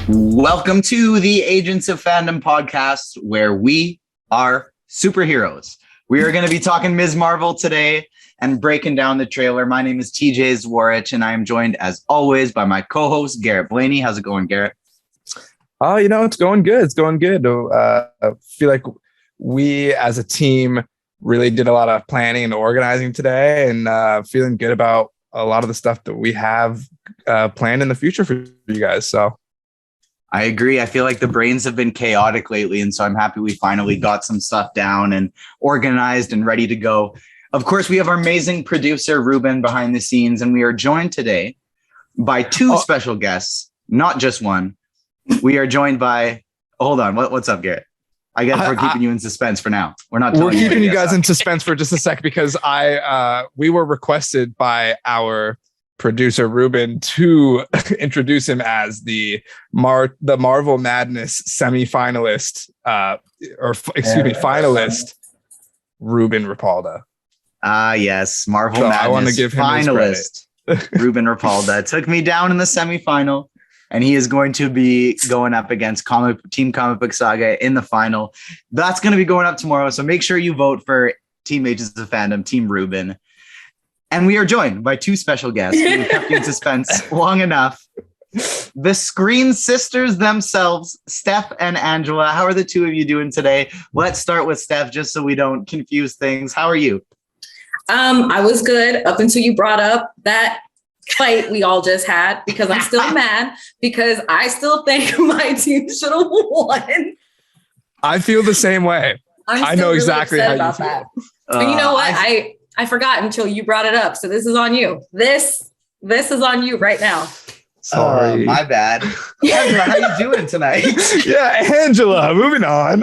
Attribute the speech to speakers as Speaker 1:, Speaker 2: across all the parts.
Speaker 1: Welcome to the Agents of Fandom podcast, where we are superheroes. We are going to be talking Ms. Marvel today and breaking down the trailer. My name is TJ Zwarich, and I am joined, as always, by my co-host, Garrett Blaney. How's it going, Garrett?
Speaker 2: Oh, it's going good. It's going good. I feel like we, as a team, really did a lot of planning and organizing today, and feeling good about a lot of the stuff that we have planned in the future for you guys. So
Speaker 1: I agree. I feel like the brains have been chaotic lately, and so I'm happy we finally got some stuff down and organized and ready to go. Of course, we have our amazing producer, Ruben, behind the scenes, and we are joined today by two special guests, not just one. We are joined by, hold on, what's up, Garrett? I guess we're keeping you in suspense for now. We're
Speaker 2: keeping you guys in suspense for just a sec because we were requested by our producer Ruben to introduce him as the Marvel Madness semi-finalist, finalist, Ruben Rapalda.
Speaker 1: Yes, Marvel Madness. I want to give him finalist, Ruben Rapalda took me down in the semi-final, and he is going to be going up against Team Comic Book Saga in the final. That's going to be going up tomorrow, so make sure you vote for Team Agents of Fandom, Team Ruben. And we are joined by two special guests who kept you in suspense long enough. The Screen Sisters themselves, Steph and Angela. How are the two of you doing today? Let's start with Steph, just so we don't confuse things. How are you?
Speaker 3: I was good up until you brought up that fight we all just had, because I'm still mad because I still think my team should have won.
Speaker 2: I feel the same way. I know exactly how you feel. That.
Speaker 3: And you know what? I forgot until you brought it up. So this is on you. This is on you right now.
Speaker 1: Sorry. My bad. Angela, how you doing tonight?
Speaker 2: Yeah, Angela, moving on.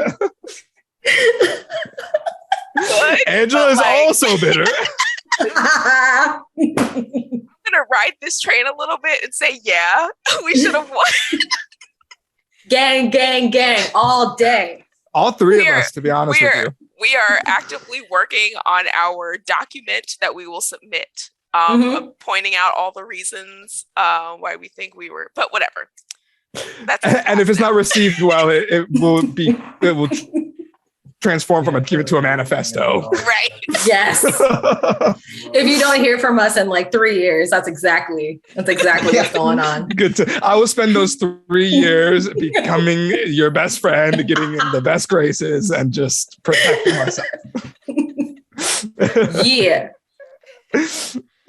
Speaker 2: Angela is also bitter.
Speaker 4: I'm gonna ride this train a little bit and say, yeah, we should have won.
Speaker 3: Gang, gang, gang, all day.
Speaker 2: All three of us, to be honest with you.
Speaker 4: We are actively working on our document that we will submit, pointing out all the reasons why we think we were, but whatever.
Speaker 2: And if it's not received well, it will transform from a document to a manifesto.
Speaker 4: Right.
Speaker 3: Yes. If you don't hear from us in like 3 years, that's exactly what's going on.
Speaker 2: Good. I will spend those 3 years becoming your best friend, getting in the best graces, and just protecting myself.
Speaker 3: Yeah.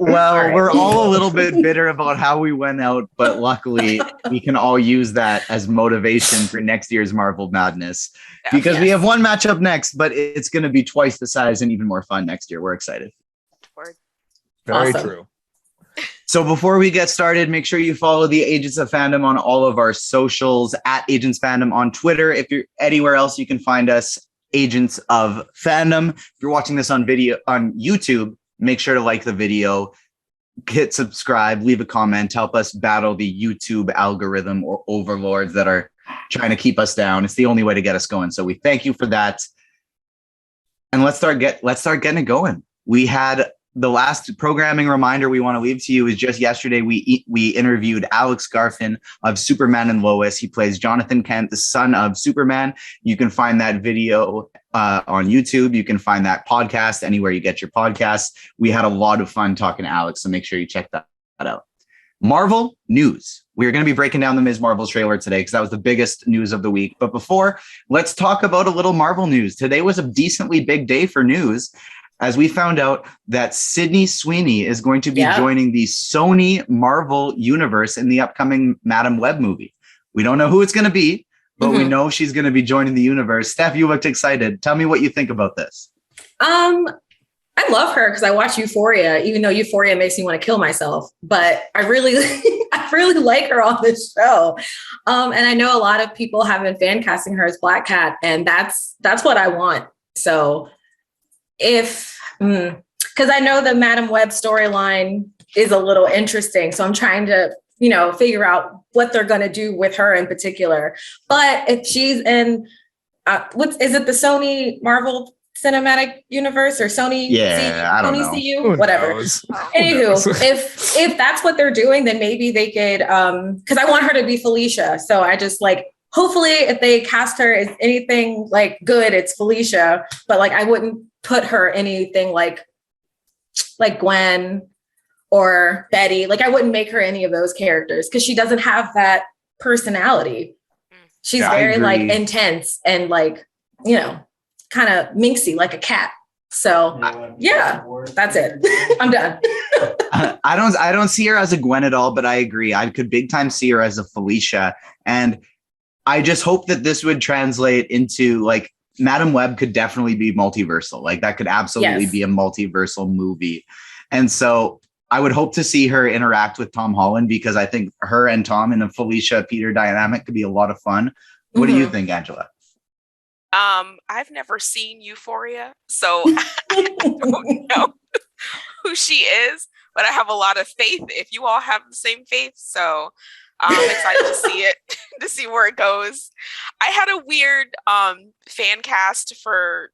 Speaker 1: Well, right. We're all a little bit bitter about how we went out, but luckily we can all use that as motivation for next year's Marvel Madness, because we have one matchup next, but it's going to be twice the size and even more fun next year. We're excited.
Speaker 2: Very true.
Speaker 1: So before we get started, make sure you follow the Agents of Fandom on all of our socials, at Agents Fandom on Twitter. If you're anywhere else, you can find us Agents of Fandom. If you're watching this on video on YouTube, make sure to like the video, hit subscribe, leave a comment, help us battle the YouTube algorithm or overlords that are trying to keep us down. It's the only way to get us going. So we thank you for that. And let's start getting it going. We had the last programming reminder we want to leave to you is just yesterday we interviewed Alex Garfin of Superman and Lois. He plays Jonathan Kent, the son of Superman. You can find that video on YouTube. You can find that podcast anywhere you get your podcasts. We had a lot of fun talking to Alex, so make sure you check that out. Marvel news. We're going to be breaking down the Ms. Marvel trailer today because that was the biggest news of the week. But before, let's talk about a little Marvel news. Today was a decently big day for news, as we found out that Sydney Sweeney is going to be joining the Sony Marvel universe in the upcoming Madam Web movie. We don't know who it's going to be, but we know she's going to be joining the universe. Steph, you looked excited. Tell me what you think about this.
Speaker 3: I love her because I watch Euphoria, even though Euphoria makes me want to kill myself. But I really like her on this show. And I know a lot of people have been fan casting her as Black Cat, and that's what I want. So because I know the Madam Web storyline is a little interesting. So I'm trying to, figure out what they're going to do with her in particular. But if she's in, is it the Sony Marvel cinematic universe or Sony.
Speaker 1: I don't
Speaker 3: Sony
Speaker 1: know.
Speaker 3: CU, whatever. Anywho, if that's what they're doing, then maybe they could. Because I want her to be Felicia, so I just like. Hopefully, if they cast her as anything like good, it's Felicia. But like, I wouldn't put her anything like Gwen or Betty. Like, I wouldn't make her any of those characters because she doesn't have that personality. She's very like intense and like, you know, kind of minxy like a cat. So yeah, that's it. I'm done.
Speaker 1: I don't see her as a Gwen at all, but I agree. I could big time see her as a Felicia. And I just hope that this would translate into like Madam Web could definitely be multiversal. Like that could absolutely be a multiversal movie. And so I would hope to see her interact with Tom Holland because I think her and Tom in a Felicia Peter dynamic could be a lot of fun. What do you think, Angela?
Speaker 4: I've never seen Euphoria, so I don't know who she is, but I have a lot of faith if you all have the same faith. So I'm excited to see it, to see where it goes. I had a weird fan cast for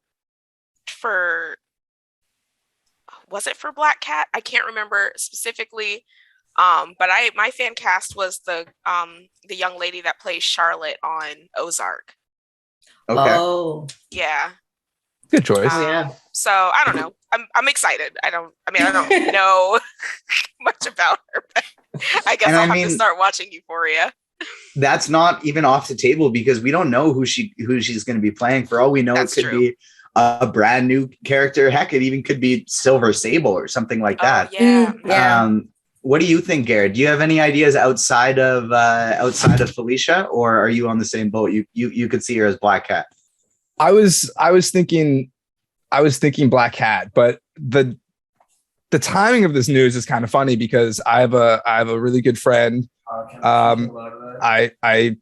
Speaker 4: was it for Black Cat? I can't remember specifically. But my fan cast was the young lady that plays Charlotte on Ozark.
Speaker 1: Okay.
Speaker 3: Oh.
Speaker 4: Yeah.
Speaker 2: Good choice.
Speaker 3: Yeah.
Speaker 4: So I don't know. I'm excited. I don't know much about her, but I guess I'll have to start watching Euphoria.
Speaker 1: That's not even off the table because we don't know who she's going to be playing. For all we know, it could be a brand new character. Heck, it even could be Silver Sable or something like that.
Speaker 3: Yeah.
Speaker 1: What do you think, Garrett? Do you have any ideas outside of Felicia, or are you on the same boat? You could see her as Black Cat.
Speaker 2: I was thinking Black Cat, but the timing of this news is kind of funny because I have a really good friend. I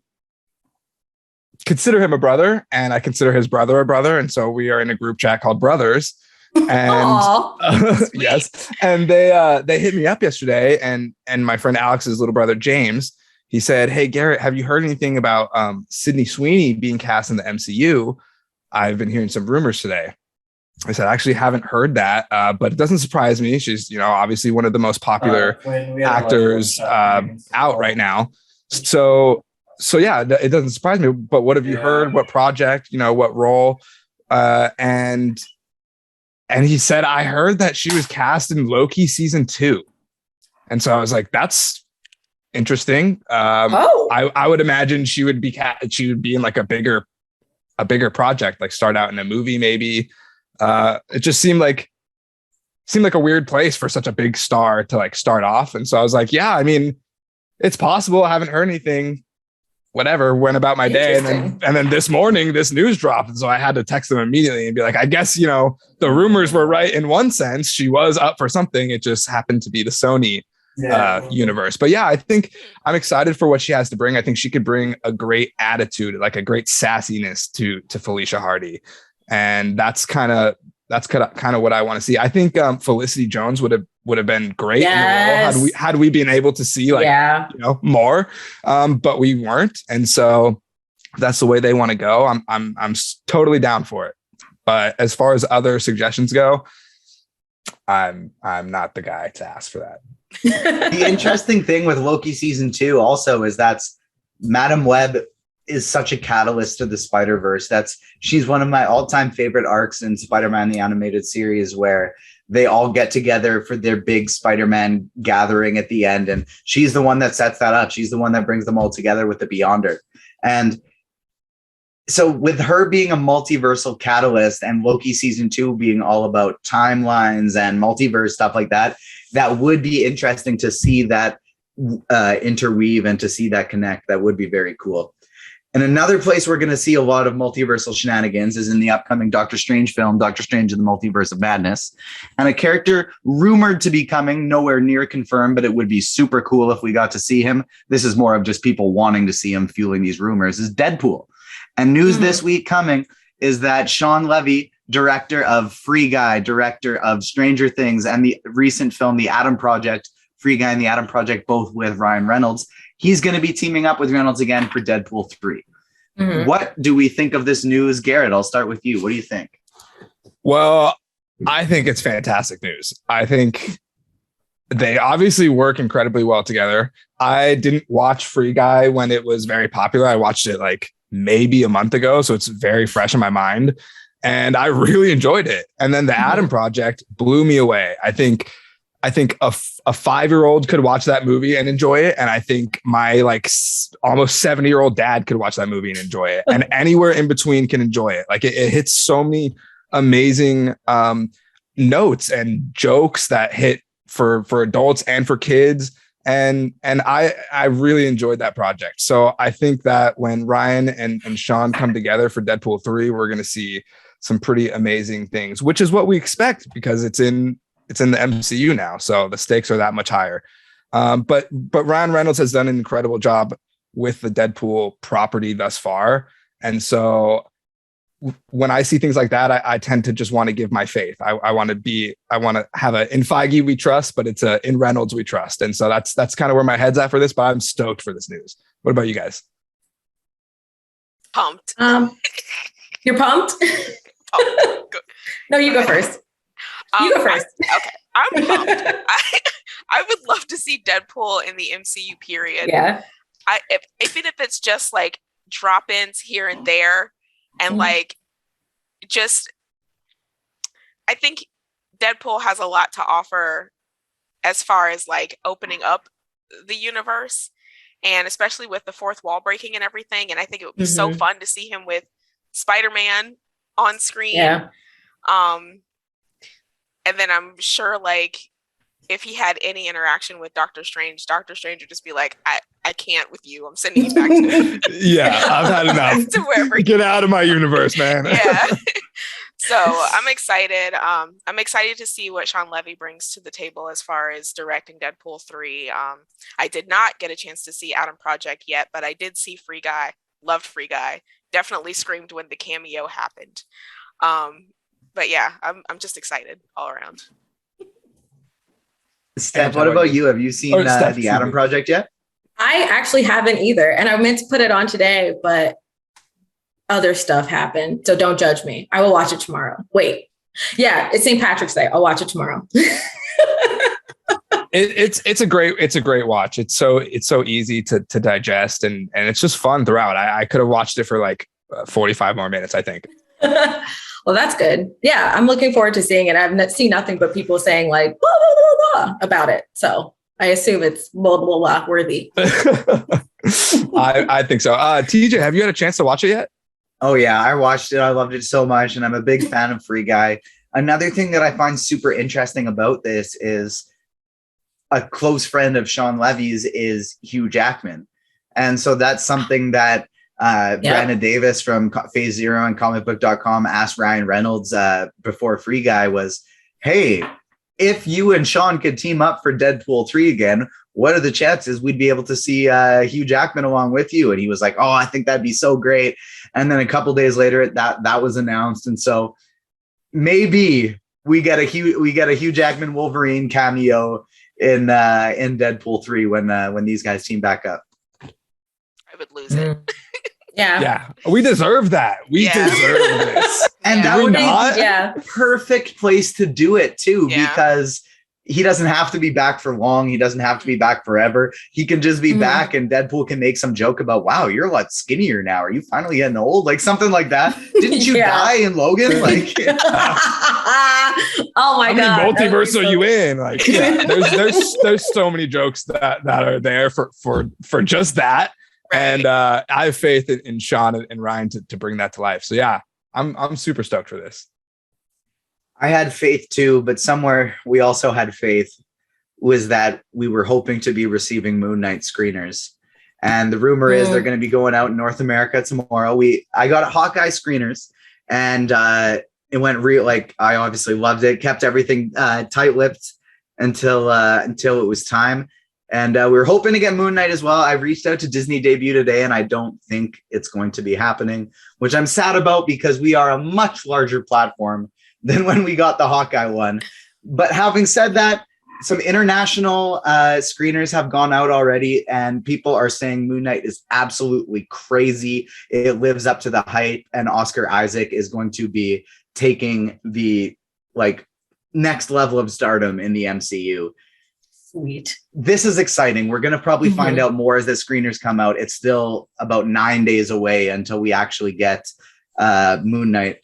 Speaker 2: consider him a brother, and I consider his brother a brother, and so we are in a group chat called Brothers. And yes, and they hit me up yesterday, and my friend Alex's little brother James, he said, "Hey Garrett, have you heard anything about Sydney Sweeney being cast in the MCU? I've been hearing some rumors today." I said, "I actually haven't heard that, but it doesn't surprise me. She's, obviously one of the most popular actors out right now. So yeah, it doesn't surprise me. But what have you heard? What project? What role?" And he said, "I heard that she was cast in Loki season 2." And so I was like, "That's interesting." I would imagine she would be in like a bigger project, like start out in a movie, maybe. It just seemed like a weird place for such a big star to like start off. And so I was like, yeah, I mean, it's possible. I haven't heard anything. Whatever, went about my day, and then this morning this news dropped, and so I had to text them immediately and be like, I guess the rumors were right in one sense. She was up for something. It just happened to be the Sony universe. But yeah, I think I'm excited for what she has to bring. I think she could bring a great attitude, like a great sassiness to Felicia Hardy, and that's kind of what I want to see. I think Felicity Jones would have been great in the role had we been able to see more, but we weren't, and so that's the way they want to go. I'm totally down for it. But as far as other suggestions go, I'm not the guy to ask for that.
Speaker 1: The interesting thing with Loki season 2 also is that's Madam Web is such a catalyst to the Spider-Verse. She's one of my all-time favorite arcs in Spider-Man the Animated Series, where they all get together for their big Spider-Man gathering at the end, and she's the one that sets that up. She's the one that brings them all together with the Beyonder. And so with her being a multiversal catalyst and Loki season 2 being all about timelines and multiverse stuff like that, that would be interesting to see that interweave and to see that connect. That would be very cool. And another place we're going to see a lot of multiversal shenanigans is in the upcoming Doctor Strange film, Doctor Strange in the Multiverse of Madness. And a character rumored to be coming, nowhere near confirmed, but it would be super cool if we got to see him. This is more of just people wanting to see him fueling these rumors, is Deadpool. And news this week coming is that Sean Levy, director of Free Guy, director of Stranger Things, and the recent film, The Atom Project, Free Guy and The Atom Project, both with Ryan Reynolds, he's going to be teaming up with Reynolds again for Deadpool 3. What do we think of this news? Garrett, I'll start with you. What do you think?
Speaker 2: Well, I think it's fantastic news. I think they obviously work incredibly well together. I didn't watch Free Guy when it was very popular. I watched it like maybe a month ago, so it's very fresh in my mind. And I really enjoyed it. And then the Adam Project blew me away. I think a 5-year-old could watch that movie and enjoy it. And I think my almost 70-year-old dad could watch that movie and enjoy it. And anywhere in between can enjoy it. Like it hits so many amazing notes and jokes that hit for adults and for kids. And I really enjoyed that project. So I think that when Ryan and Sean come together for Deadpool 3, we're going to see some pretty amazing things, which is what we expect because it's in the MCU now. So the stakes are that much higher. But Ryan Reynolds has done an incredible job with the Deadpool property thus far. And so when I see things like that, I tend to just want to give my faith. I want to have a in Feige we trust, but it's a in Reynolds we trust. And so that's kind of where my head's at for this, but I'm stoked for this news. What about you guys?
Speaker 4: Pumped.
Speaker 3: You're pumped? No, you go first. You go first.
Speaker 4: Okay. I'm pumped. I would love to see Deadpool in the MCU period.
Speaker 3: Yeah.
Speaker 4: Even if it's just like drop-ins here and there. And like, just, I think Deadpool has a lot to offer as far as like opening up the universe, and especially with the fourth wall breaking and everything. And I think it would be so fun to see him with Spider-Man on screen.
Speaker 3: Yeah.
Speaker 4: And then I'm sure like if he had any interaction with Doctor Strange would just be like, I can't with you. I'm sending you back to
Speaker 2: Yeah, I've had enough.
Speaker 4: to wherever.
Speaker 2: Get out of my universe, man.
Speaker 4: Yeah. So I'm excited. I'm excited to see what Sean Levy brings to the table as far as directing Deadpool 3. I did not get a chance to see Adam Project yet, but I did see Free Guy. Loved Free Guy. Definitely screamed when the cameo happened. But yeah, I'm just excited all around.
Speaker 1: Steph, what about you? Have you seen the Adam Project yet?
Speaker 3: I actually haven't either. And I meant to put it on today, but other stuff happened. So don't judge me. I will watch it tomorrow. Wait. Yeah, it's St. Patrick's Day. I'll watch it tomorrow.
Speaker 2: It's a great watch. It's so easy to digest and it's just fun throughout. I could have watched it for like 45 more minutes, I think.
Speaker 3: Well, that's good. Yeah, I'm looking forward to seeing it. I've seen nothing but people saying like blah, blah, blah, blah about it. So I assume it's blah, blah, blah worthy.
Speaker 2: I think so. TJ, have you had a chance to watch it yet?
Speaker 1: Oh, yeah, I watched it. I loved it so much. And I'm a big fan of Free Guy. Another thing that I find super interesting about this is a close friend of Sean Levy's is Hugh Jackman. And so that's something that Brandon Davis from Phase Zero and comicbook.com asked Ryan Reynolds before Free Guy was, hey, if you and Sean could team up for Deadpool 3 again, what are the chances we'd be able to see Hugh Jackman along with you? And he was like, oh, I think that'd be so great. And then a couple days later, that was announced. And so maybe we get a Hugh Jackman Wolverine cameo in Deadpool 3 when these guys team back up.
Speaker 4: I would lose it.
Speaker 3: Yeah.
Speaker 2: We deserve that. We deserve this.
Speaker 1: And that would be
Speaker 3: the
Speaker 1: perfect place to do it too, because he doesn't have to be back for long. He doesn't have to be back forever. He can just be back and Deadpool can make some joke about, wow, you're a lot skinnier now. Are you finally getting old? Like something like that. Didn't you die in Logan? Like,
Speaker 3: oh my God.
Speaker 2: How many multiverse are you in? Like, there's so many jokes that are there for just that. And I have faith in Sean and Ryan to bring that to life. So yeah, I'm super stoked for this.
Speaker 1: I had faith too, but somewhere we also had faith was that we were hoping to be receiving Moon Knight screeners. And the rumor is they're going to be going out in North America tomorrow. I got Hawkeye screeners and it went real. Like I obviously loved it, kept everything tight-lipped until it was time. And we were hoping to get Moon Knight as well. I reached out to Disney Debut today, and I don't think it's going to be happening, which I'm sad about because we are a much larger platform than when we got the Hawkeye one. But having said that, some international screeners have gone out already, and people are saying Moon Knight is absolutely crazy. It lives up to the hype, and Oscar Isaac is going to be taking the like next level of stardom in the MCU.
Speaker 3: Sweet.
Speaker 1: This is exciting. We're going to probably find out more as the screeners come out. It's still about 9 days away until we actually get Moon Knight.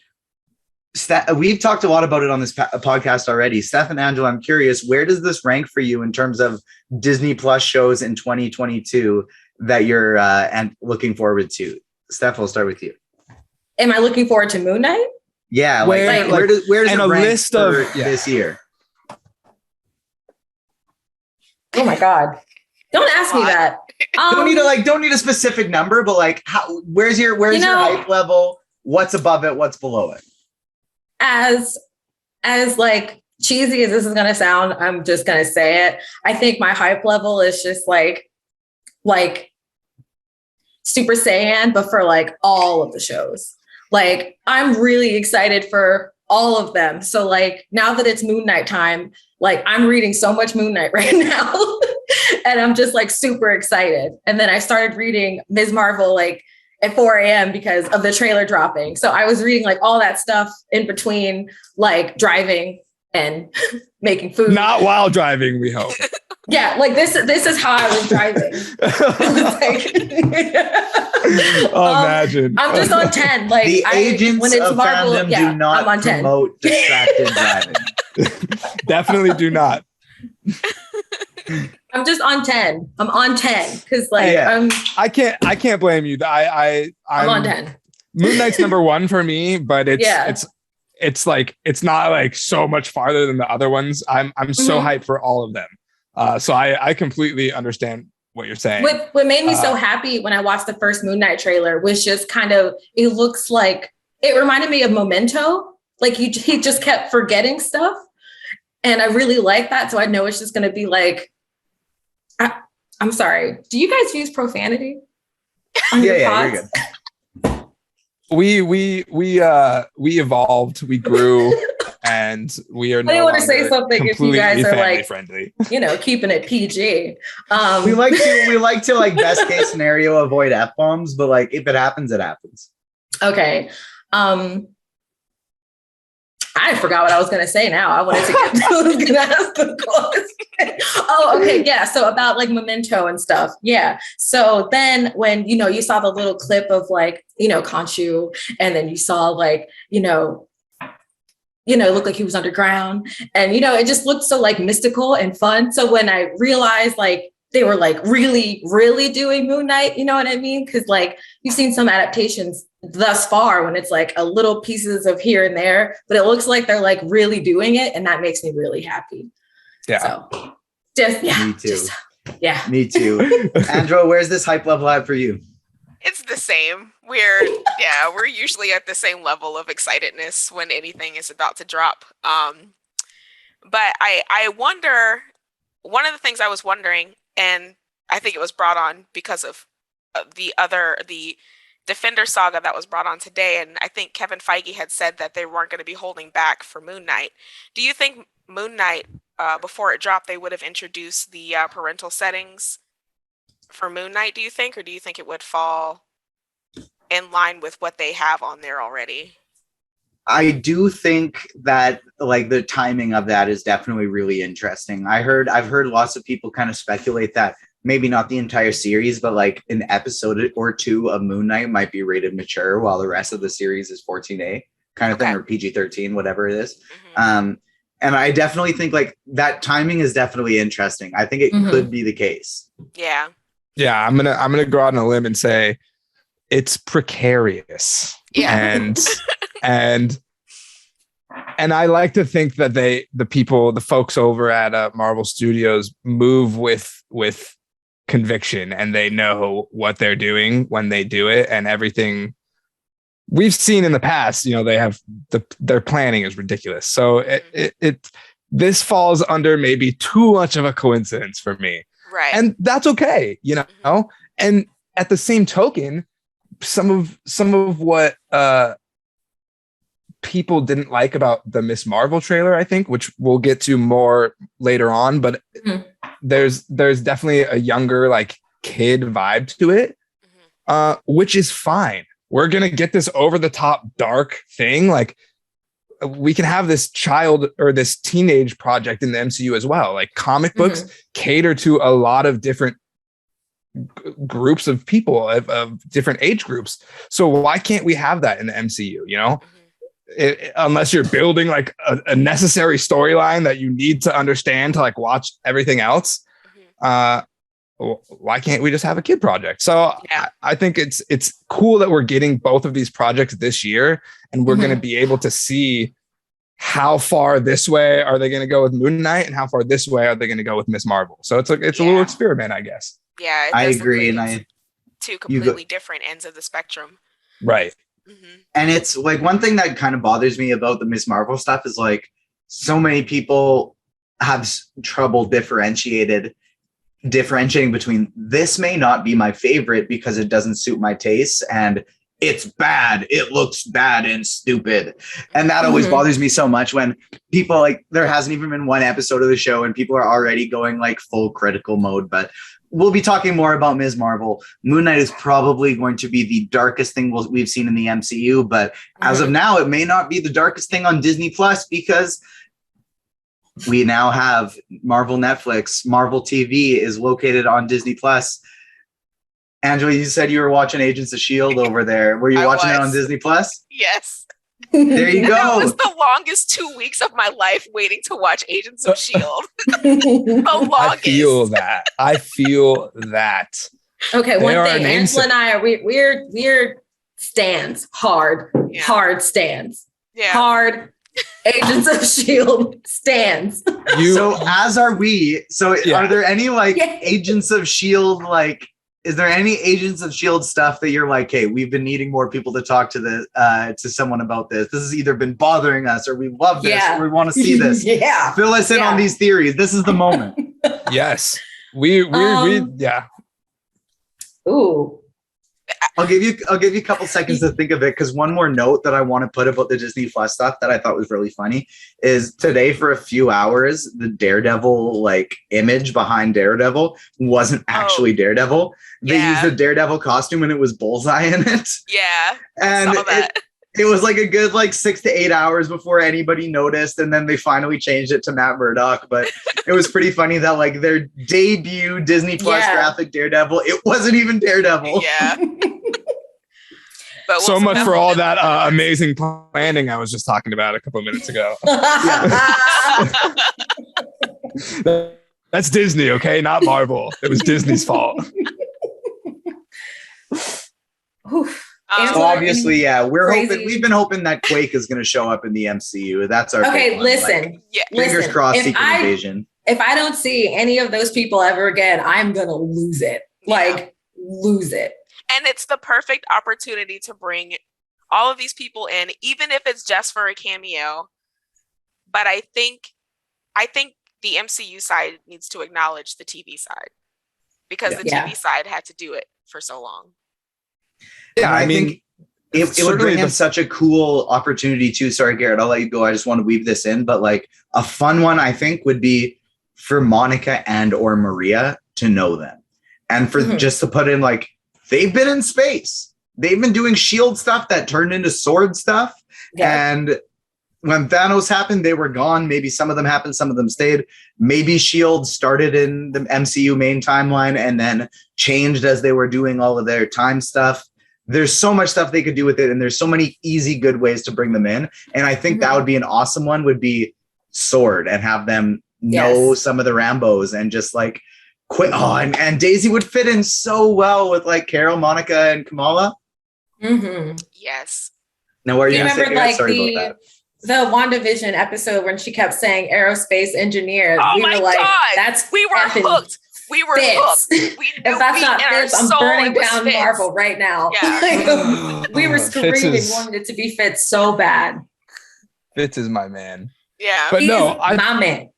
Speaker 1: We've talked a lot about it on this podcast already. Steph and Angela, I'm curious, where does this rank for you in terms of Disney Plus shows in 2022 that you're looking forward to? Steph, we'll start with you.
Speaker 3: Am I looking forward to Moon Knight?
Speaker 1: Yeah, where does it rank
Speaker 2: list
Speaker 1: for
Speaker 2: of
Speaker 1: this year?
Speaker 3: Oh my God. Don't ask me that.
Speaker 1: Don't need a specific number, but like where's your hype level? What's above it? What's below it?
Speaker 3: As like cheesy as this is gonna sound, I'm just gonna say it. I think my hype level is just like Super Saiyan, but for like all of the shows. Like I'm really excited for all of them. So like now that it's Moon Knight time, like I'm reading so much Moon Knight right now. And I'm just like super excited. And then I started reading Ms. Marvel like at 4 a.m. because of the trailer dropping. So I was reading like all that stuff in between, like driving and making food.
Speaker 2: Not while driving, we hope.
Speaker 3: Yeah, like this is how I was driving.
Speaker 2: Imagine.
Speaker 3: I'm just on 10. Like
Speaker 1: the Agents
Speaker 3: when it's
Speaker 1: of
Speaker 3: Marvel,
Speaker 1: Fandom
Speaker 3: yeah,
Speaker 1: do not
Speaker 3: I'm on 10.
Speaker 1: promote distracted driving.
Speaker 2: Definitely do not.
Speaker 3: I'm just on 10. I'm on 10 because like
Speaker 2: I can't blame you. I'm
Speaker 3: on 10.
Speaker 2: Moon Knight's number one for me, but it's like it's not like so much farther than the other ones. I'm so hyped for all of them. So I completely understand what you're saying.
Speaker 3: What made me so happy when I watched the first Moon Knight trailer was just kind of, it looks like, it reminded me of Memento. Like he just kept forgetting stuff. And I really like that. So I know it's just going to be like, I'm sorry. Do you guys use profanity?
Speaker 1: Yeah, you're good.
Speaker 2: We evolved, we grew, and we are.
Speaker 3: I didn't want to say something if you guys are like
Speaker 2: friendly,
Speaker 3: keeping it PG.
Speaker 1: We like to like best case scenario avoid F-bombs, but like if it happens, it happens.
Speaker 3: Okay. I forgot what I was going to say now. I wanted to I was going to ask the question. Oh, okay. Yeah. So about like Memento and stuff. Yeah. So then when, you saw the little clip of like, Khonshu, and then you saw like, it looked like he was underground, and, it just looked so like mystical and fun. So when I realized like they were like really, really doing Moon Knight, you know what I mean? Because like you've seen some adaptations thus far when it's like a little pieces of here and there, but it looks like they're like really doing it, and that makes me really happy.
Speaker 2: Yeah.
Speaker 3: So me too.
Speaker 1: Me too. Andrew, where's this hype level at for you?
Speaker 4: It's the same. We're usually at the same level of excitedness when anything is about to drop. But I wonder, one of the things I was wondering, and I think it was brought on because of the Defender saga that was brought on today, and I think Kevin Feige had said that they weren't going to be holding back for Moon Knight. Do you think Moon Knight, before it dropped, they would have introduced the parental settings for Moon Knight, do you think, or do you think it would fall in line with what they have on there already?
Speaker 1: I do think that like the timing of that is definitely really interesting. I've heard lots of people kind of speculate that maybe not the entire series, but like an episode or two of Moon Knight might be rated mature while the rest of the series is 14A kind of thing, or PG-13, whatever it is. And I definitely think like that timing is definitely interesting. I think it could be the case.
Speaker 4: Yeah.
Speaker 2: Yeah, I'm gonna go out on a limb and say it's precarious.
Speaker 4: Yeah.
Speaker 2: And I like to think that the folks over at Marvel Studios move with conviction, and they know what they're doing when they do it, and everything we've seen in the past, they have their planning is ridiculous. So this falls under maybe too much of a coincidence for me.
Speaker 4: Right.
Speaker 2: And that's okay, and at the same token, some of what people didn't like about the Miss Marvel trailer, I think, which we'll get to more later on, but there's definitely a younger like kid vibe to it, which is fine. We're going to get this over the top dark thing. Like we can have this child or this teenage project in the MCU as well. Like comic books cater to a lot of different groups of people of different age groups. So why can't we have that in the MCU? You know, unless you're building like a necessary storyline that you need to understand to like watch everything else. Why can't we just have a kid project? So I think it's cool that we're getting both of these projects this year, and we're going to be able to see how far this way are they going to go with Moon Knight, and how far this way are they going to go with Miss Marvel. So it's a little experiment, I guess.
Speaker 4: Yeah,
Speaker 1: I agree, and
Speaker 4: two completely different ends of the spectrum.
Speaker 2: Right.
Speaker 1: And it's like one thing that kind of bothers me about the Miss Marvel stuff is like so many people have trouble differentiating between this may not be my favorite because it doesn't suit my tastes, and it's bad. It looks bad and stupid. And that always bothers me so much when people like, there hasn't even been one episode of the show and people are already going like full critical mode. But we'll be talking more about Ms. Marvel. Moon Knight is probably going to be the darkest thing we've seen in the MCU. But as of now, it may not be the darkest thing on Disney Plus because we now have Marvel Netflix. Marvel TV is located on Disney Plus. Angela, you said you were watching Agents of S.H.I.E.L.D. over there. Were you watching it on Disney Plus?
Speaker 4: Yes.
Speaker 1: There you go.
Speaker 4: That was the longest 2 weeks of my life waiting to watch Agents of S.H.I.E.L.D. The longest.
Speaker 2: I feel that.
Speaker 3: Okay, one thing. Angela and I are we're stands. Hard stands. Yeah. Hard Agents of S.H.I.E.L.D. stands.
Speaker 1: So as are we. So are there any like Agents of S.H.I.E.L.D. like, is there any Agents of S.H.I.E.L.D. stuff that you're like, hey, we've been needing more people to talk to to someone about this. This has either been bothering us or we love this or we want to see this. Fill us in on these theories. This is the moment.
Speaker 2: Yes. We
Speaker 3: Ooh.
Speaker 1: I'll give you a couple seconds to think of it, because one more note that I want to put about the Disney Plus stuff that I thought was really funny is today for a few hours the Daredevil like image behind Daredevil wasn't actually Daredevil. They used a Daredevil costume and it was Bullseye in it.
Speaker 4: Yeah,
Speaker 1: and
Speaker 4: I saw that.
Speaker 1: It was like a good like 6 to 8 hours before anybody noticed, and then they finally changed it to Matt Murdock. But it was pretty funny that like their debut Disney Plus graphic Daredevil, it wasn't even Daredevil.
Speaker 4: Yeah.
Speaker 2: But so much for all that amazing planning I was just talking about a couple of minutes ago. That's Disney, okay? Not Marvel. It was Disney's fault.
Speaker 1: So obviously, we've been hoping that Quake is going to show up in the MCU. That's our
Speaker 3: listen.
Speaker 1: Fingers crossed, Secret Invasion.
Speaker 3: If I don't see any of those people ever again, I'm going to lose it. Lose it.
Speaker 4: And it's the perfect opportunity to bring all of these people in, even if it's just for a cameo. But I think the MCU side needs to acknowledge the TV side, because the TV side had to do it for so long.
Speaker 1: Yeah, I mean, it would bring in such a cool opportunity too. Sorry, Garrett, I'll let you go. I just want to weave this in, but like a fun one, I think, would be for Monica and or Maria to know them, and for just to put in like they've been in space, they've been doing S.H.I.E.L.D. stuff that turned into sword stuff, and when Thanos happened, they were gone. Maybe some of them happened, some of them stayed. Maybe S.H.I.E.L.D. started in the MCU main timeline and then changed as they were doing all of their time stuff. There's so much stuff they could do with it, and there's so many easy, good ways to bring them in. And I think that would be an awesome one, would be Sword, and have them know some of the Rambos and just like quit. Oh, and Daisy would fit in so well with like Carol, Monica, and Kamala.
Speaker 4: Yes.
Speaker 1: Now, what are you going to say?
Speaker 3: Like
Speaker 1: sorry about that.
Speaker 3: The WandaVision episode when she kept saying aerospace engineer.
Speaker 4: Oh
Speaker 3: we
Speaker 4: my
Speaker 3: were like,
Speaker 4: God. We were hooked. We were hooked.
Speaker 3: If that's not Fitz, I'm burning down Fitz. Marvel right now. Yeah. We were screaming, wanting it to be Fitz so bad.
Speaker 2: Fitz is my man.
Speaker 4: Yeah.
Speaker 2: But
Speaker 3: my man.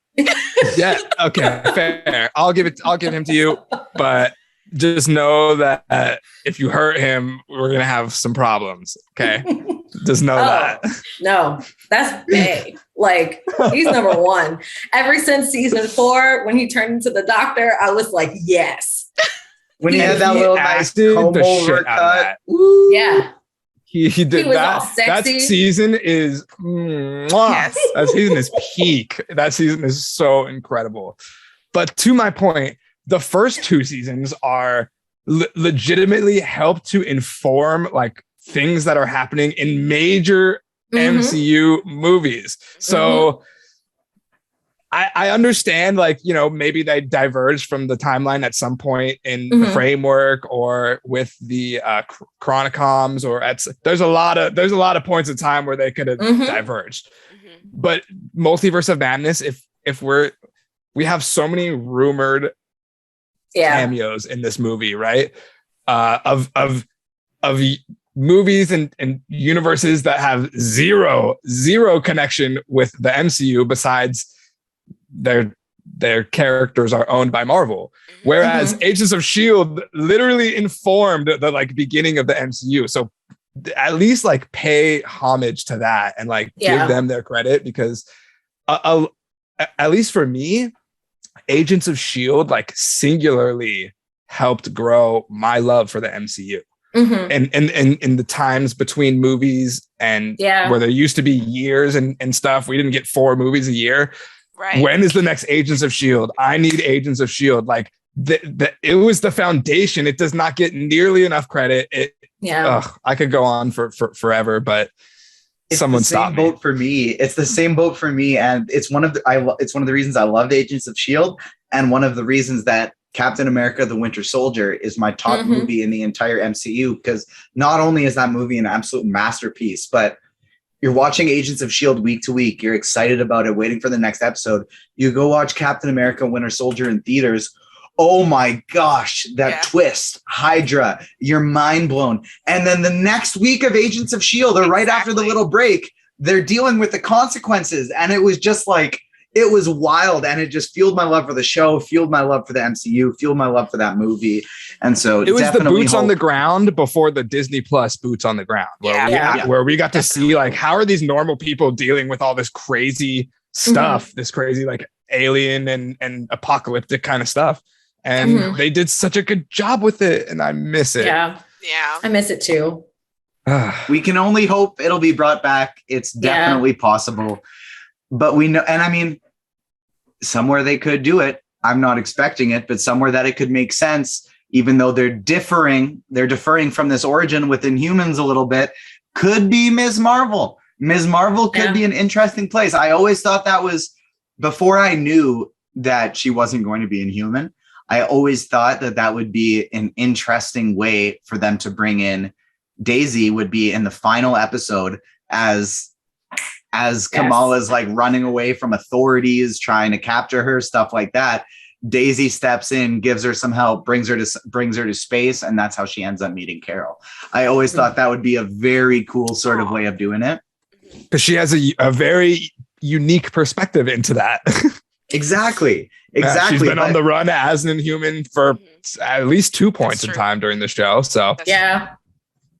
Speaker 2: Yeah. Okay. Fair. I'll give him to you. But just know that if you hurt him, we're gonna have some problems. Okay. Just know that.
Speaker 3: No, that's big. Like, he's number one. Ever since season 4, when he turned into the Doctor, I was like, yes.
Speaker 1: When he had that little nice comb over cut.
Speaker 3: Yeah.
Speaker 2: he did
Speaker 3: was
Speaker 2: that.
Speaker 3: all
Speaker 2: That
Speaker 3: sexy.
Speaker 2: season is
Speaker 4: Yes.
Speaker 2: that season is peak. That season is so incredible. But to my point, the first 2 seasons are legitimately help to inform like things that are happening in major MCU movies. So I understand, like, you know, maybe they diverged from the timeline at some point in the framework or with the Chronicoms, or there's a lot of points in time where they could have diverged. But Multiverse of Madness, if we have so many rumored cameos in this movie, right? Of movies and universes that have zero connection with the MCU besides their characters are owned by Marvel, whereas Agents of Shield literally informed the like beginning of the MCU. So at least like pay homage to that and like give them their credit, because at least for me, Agents of Shield like singularly helped grow my love for the MCU. And in the times between movies and where there used to be years and stuff, we didn't get 4 movies a year.
Speaker 4: Right.
Speaker 2: When is the next Agents of Shield? I need Agents of Shield. Like it was the foundation. It does not get nearly enough credit. I could go on for forever, but someone stop me.
Speaker 1: Boat for me. It's the same boat for me, and it's one of the reasons I loved Agents of Shield, and one of the reasons that Captain America: The Winter Soldier is my top movie in the entire MCU, because not only is that movie an absolute masterpiece, but you're watching Agents of Shield week to week. You're excited about it, waiting for the next episode. You go watch Captain America: Winter Soldier in theaters. Oh my gosh, that twist, Hydra, you're mind blown. And then the next week of Agents of Shield, or right after the little break, they're dealing with the consequences. And it was just like, it was wild. And it just fueled my love for the show, fueled my love for the MCU, fueled my love for that movie. And so
Speaker 2: it was the boots on the ground before the Disney Plus boots on the ground, where we got to see like, how are these normal people dealing with all this crazy stuff, this crazy like alien and apocalyptic kind of stuff. And they did such a good job with it, and I miss it.
Speaker 3: Yeah, I miss it too.
Speaker 1: We can only hope it'll be brought back. It's definitely possible, but we know, and I mean, somewhere they could do it. I'm not expecting it, but somewhere that it could make sense, even though they're differing from this origin within humans a little bit, could be Ms. Marvel. Ms. Marvel could be an interesting place. I always thought that was, before I knew that she wasn't going to be Inhuman, I always thought that would be an interesting way for them to bring in Daisy, would be in the final episode as Kamala's like running away from authorities, trying to capture her, stuff like that. Daisy steps in, gives her some help, brings her to space, and that's how she ends up meeting Carol. I always thought that would be a very cool sort of way of doing it,
Speaker 2: because she has a very unique perspective into that.
Speaker 1: Exactly.
Speaker 2: She's been on the run as an Inhuman for at least 2 points in time during the show. So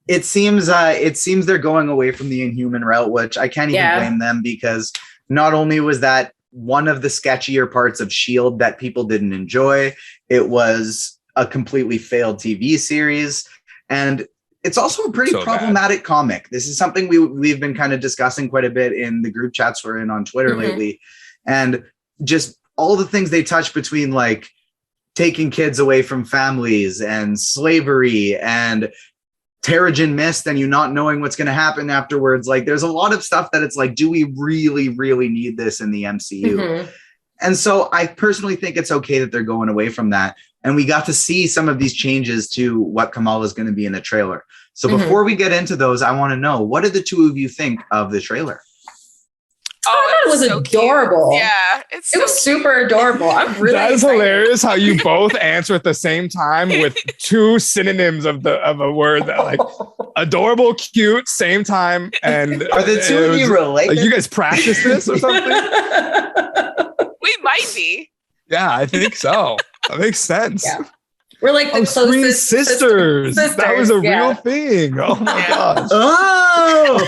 Speaker 1: it seems they're going away from the Inhuman route, which I can't even blame them, because not only was that one of the sketchier parts of S.H.I.E.L.D. that people didn't enjoy, it was a completely failed TV series, and it's also a pretty problematic comic. This is something we've been kind of discussing quite a bit in the group chats we're in on Twitter lately, and just all the things they touch between like taking kids away from families and slavery and Terrigen Mist and you not knowing what's going to happen afterwards. Like there's a lot of stuff that it's like, do we really, really need this in the MCU? And so I personally think it's okay that they're going away from that. And we got to see some of these changes to what Kamala is going to be in the trailer. So before we get into those, I want to know, what did the two of you think of the trailer?
Speaker 3: Oh, it was so adorable.
Speaker 4: Cute. Yeah, it was
Speaker 3: super adorable. I'm really
Speaker 2: that is hilarious how you both answer at the same time with two synonyms of a word, that like adorable, cute, same time. And
Speaker 1: are the two of you related?
Speaker 2: Like, you guys practice this or something?
Speaker 4: We might be.
Speaker 2: Yeah, I think so. That makes sense.
Speaker 3: Yeah. We're like the closest
Speaker 2: sisters. That was a real thing. Oh my gosh.
Speaker 1: Oh.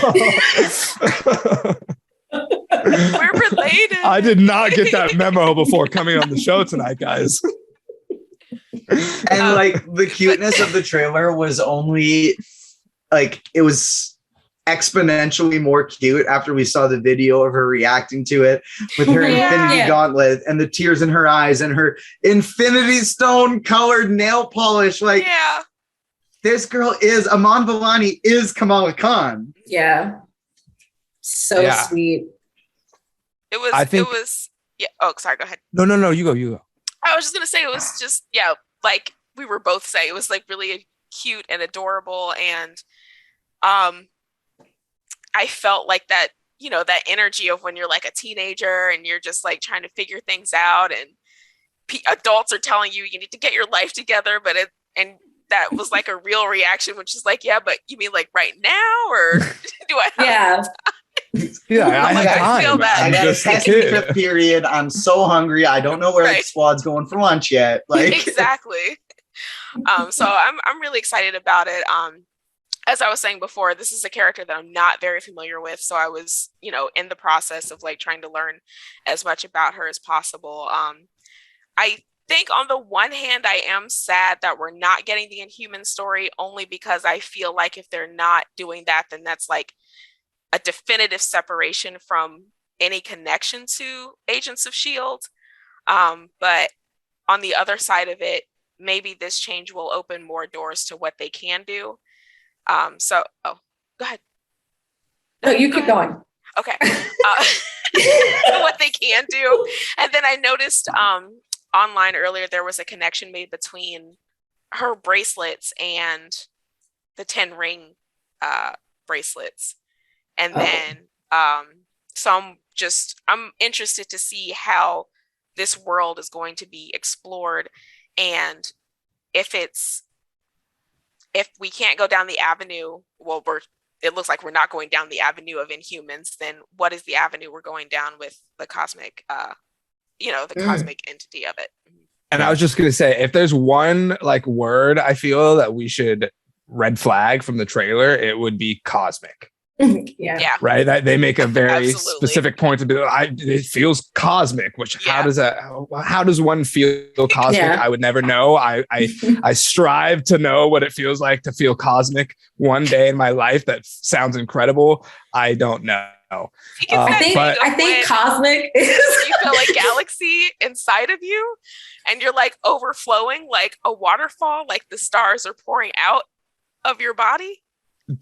Speaker 4: We're related.
Speaker 2: I did not get that memo before coming on the show tonight, guys.
Speaker 1: And like the cuteness of the trailer was only like, it was exponentially more cute after we saw the video of her reacting to it with her Infinity Gauntlet and the tears in her eyes and her Infinity Stone colored nail polish. Like, this girl is Aman Vellani is Kamala Khan.
Speaker 3: Yeah. So sweet.
Speaker 4: It was. Yeah. Oh, sorry. Go ahead.
Speaker 2: No. You go.
Speaker 4: I was just gonna say it was just like we were both saying, it was like really cute and adorable, and I felt like that, that energy of when you're like a teenager and you're just like trying to figure things out, and adults are telling you need to get your life together, and that was like a real reaction, which is like, yeah, but you mean like right now, or do I have
Speaker 2: I
Speaker 4: feel that.
Speaker 1: I got a second trip period. I'm so hungry. I don't know where the squad's going for lunch yet. Like
Speaker 4: exactly. So I'm really excited about it. As I was saying before, this is a character that I'm not very familiar with. So I was, in the process of like trying to learn as much about her as possible. I think on the one hand, I am sad that we're not getting the Inhuman story, only because I feel like if they're not doing that, then that's like a definitive separation from any connection to Agents of S.H.I.E.L.D. But on the other side of it, maybe this change will open more doors to what they can do. Go ahead.
Speaker 3: No, you keep going.
Speaker 4: Okay. What they can do. And then I noticed online earlier, there was a connection made between her bracelets and the 10 ring bracelets. And then, so I'm interested to see how this world is going to be explored. And if we can't go down the avenue, it looks like we're not going down the avenue of Inhumans, then what is the avenue we're going down with the cosmic, cosmic entity of it?
Speaker 2: And I was just going to say, if there's one like word I feel that we should red flag from the trailer, it would be cosmic.
Speaker 3: Yeah.
Speaker 2: Right. That they make a very specific point to be. It feels cosmic. Which how does one feel cosmic? I would never know. I strive to know what it feels like to feel cosmic one day in my life. That sounds incredible. I don't know.
Speaker 3: I think cosmic is
Speaker 4: you feel like galaxy inside of you, and you're like overflowing like a waterfall. Like the stars are pouring out of your body.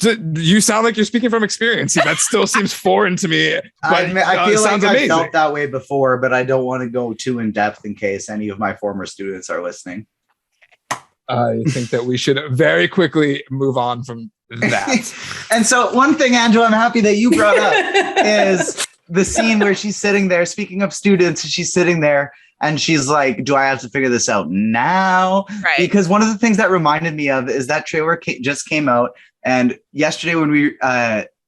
Speaker 2: You sound like you're speaking from experience. That still seems foreign to me. But
Speaker 1: I feel like I felt that way before, but I don't want to go too in depth in case any of my former students are listening.
Speaker 2: I think that we should very quickly move on from that.
Speaker 1: And so one thing, Angela, I'm happy that you brought up is the scene where she's sitting there. Speaking of students, she's sitting there and she's like, do I have to figure this out now?
Speaker 4: Right.
Speaker 1: Because one of the things that reminded me of is that trailer just came out. And yesterday when we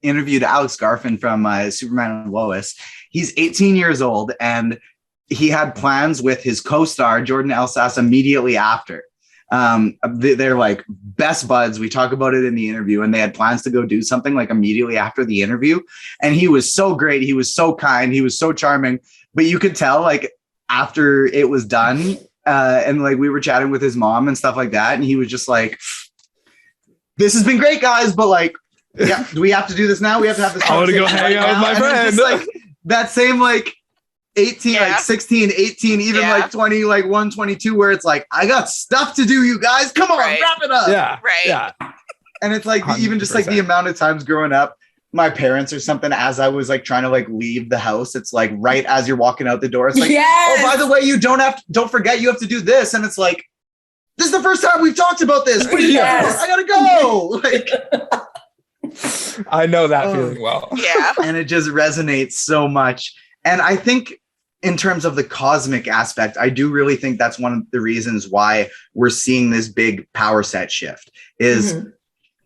Speaker 1: interviewed Alex Garfin from Superman and Lois, he's 18 years old and he had plans with his co-star, Jordan Elsass, immediately after. They're like best buds. We talk about it in the interview, and they had plans to go do something like immediately after the interview. And he was so great. He was so kind. He was so charming. But you could tell like after it was done and like we were chatting with his mom and stuff like that. And he was just like, this has been great, guys, but like, yeah, do we have to do this now? We have to have this.
Speaker 2: I want to go hang out with my friend.
Speaker 1: Like that same like 18, like 16, 18, even like 20, like 122, where it's like, I got stuff to do, you guys. Come on, wrap it up.
Speaker 2: Yeah.
Speaker 4: Right.
Speaker 2: Yeah.
Speaker 1: And it's like, even just like the amount of times growing up, my parents or something, as I was like trying to like leave the house, it's like right as you're walking out the door, it's like, oh, by the way, you don't forget you have to do this. And it's like, this is the first time we've talked about this. What are you doing? I gotta go. Like,
Speaker 2: I know that feeling well.
Speaker 4: Yeah.
Speaker 1: And it just resonates so much. And I think in terms of the cosmic aspect, I do really think that's one of the reasons why we're seeing this big power set shift is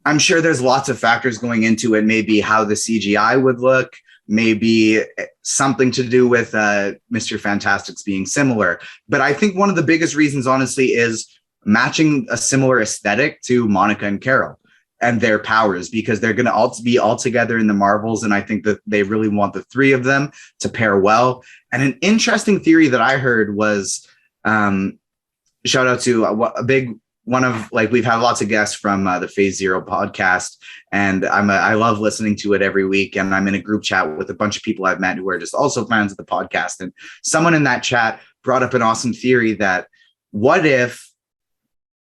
Speaker 1: I'm sure there's lots of factors going into it. Maybe how the CGI would look, maybe something to do with Mr. Fantastic's being similar. But I think one of the biggest reasons, honestly, is matching a similar aesthetic to Monica and Carol and their powers, because they're going to be all together in the Marvels. And I think that they really want the three of them to pair well. And an interesting theory that I heard was, shout out to a big one of like, we've had lots of guests from the Phase Zero podcast, and I love listening to it every week. And I'm in a group chat with a bunch of people I've met who are just also fans of the podcast. And someone in that chat brought up an awesome theory that what if